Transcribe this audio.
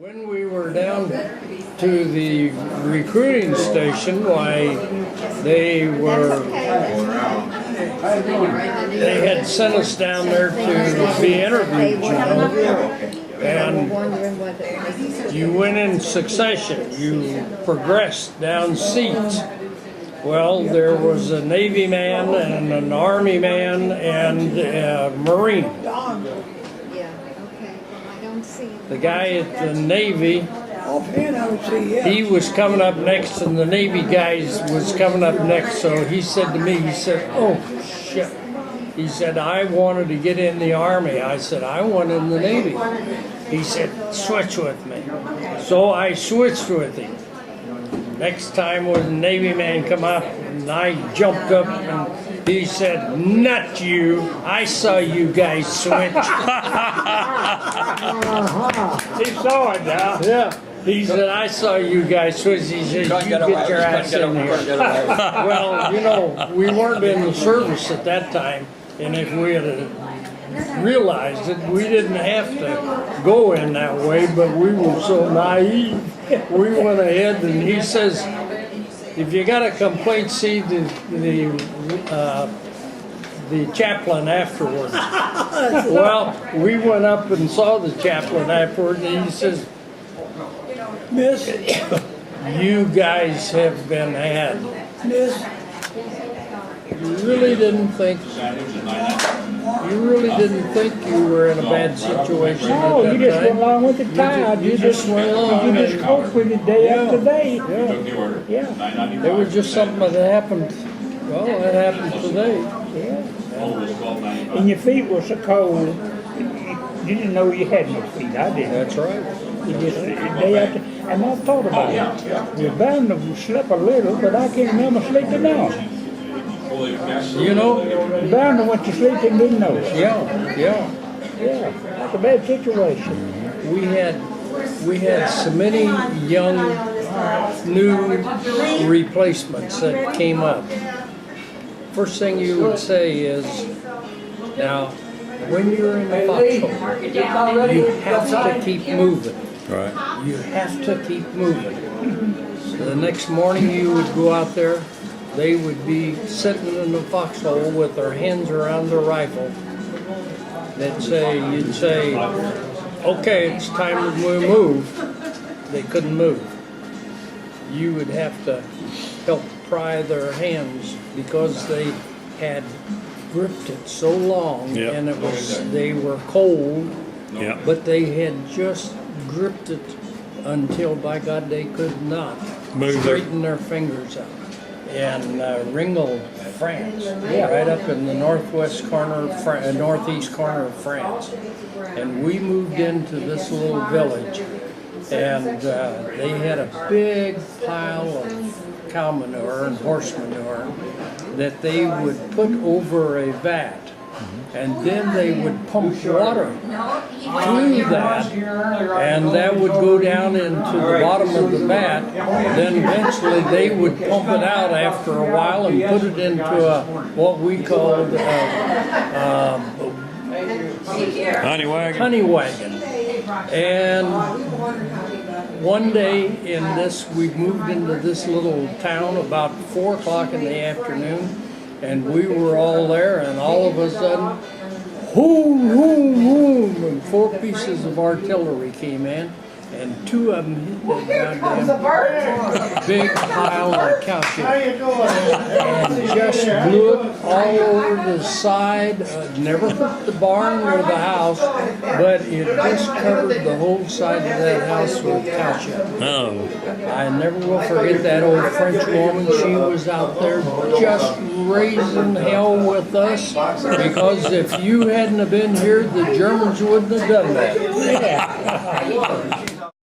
When we were down to the recruiting station, why they had sent us down there to be interviewed, you know, and you went in succession. You progressed down seats. Well, there was a Navy man and an Army man and a Marine. The guy at the Navy, he was coming up next, and the Navy guys was coming up next. So he said to me, he said, "Oh shit," he said, "I wanted to get in the Army." I said, "I want in the Navy." He said, "Switch with me." So I switched with him. Next time when the Navy man come up, and I jumped up, and he said, "Not you! I saw you guys switch." He saw it now. Yeah. He said, "I saw you guys switch." He said, "You get your ass in here." Well, you know, we weren't in the service at that time, and if we had realized it, we didn't have to go in that way, but we were so naive. We went ahead, and he says, "If you got a complaint, see the chaplain afterwards." Well, we went up and saw the chaplain afterwards, and he says, "Miss, you guys have been had. Miss, you really didn't think you were in a bad situation No, at that you just time. went along with the tide. You just went along. You just coped with it day after day. Yeah. It was just something that happened. Well, it happened today. Yeah. And your feet were so cold, you didn't know you had no feet. I didn't. That's right. You just day after, and I thought about it. You're bound to slip a little, but I can't remember sleeping now. You know? You're bound to went to sleep and didn't know it. Yeah. Yeah, that's a bad situation. We had so many young new replacements that came up. First thing you would say is, now, when you're in the foxhole, you have to keep moving. Right. You have to keep moving. So the next morning you would go out there, they would be sitting in the foxhole with their hands around their rifle. You'd say, "Okay, it's time to move." They couldn't move. You would have to help pry their hands because they had gripped it so long, Yep. and they were cold, Yeah. but they had just gripped it until, by God, they could not straighten their fingers out. And Ringel, France, right up in the northeast corner of France. And we moved into this little village, and they had a big pile of cow manure and horse manure that they would put over a vat. And then they would pump water through that, and that would go down into the bottom of the vat. Then eventually they would pump it out after a while and put it into what we called Honey wagon. honey wagon. And one day we moved into this little town about 4 o'clock in the afternoon, and we were all there, and all of a sudden, boom, boom, boom, and 4 pieces of artillery came in, and 2 of them hit that goddamn big pile of cow shit, and just blew it all over the side. Never hurt the barn or the house, but it just covered the whole side of that house with cow shit. Oh. I never will forget that old French woman. She was out there just raising hell with us, because if you hadn't have been here, the Germans wouldn't have done that. Yeah.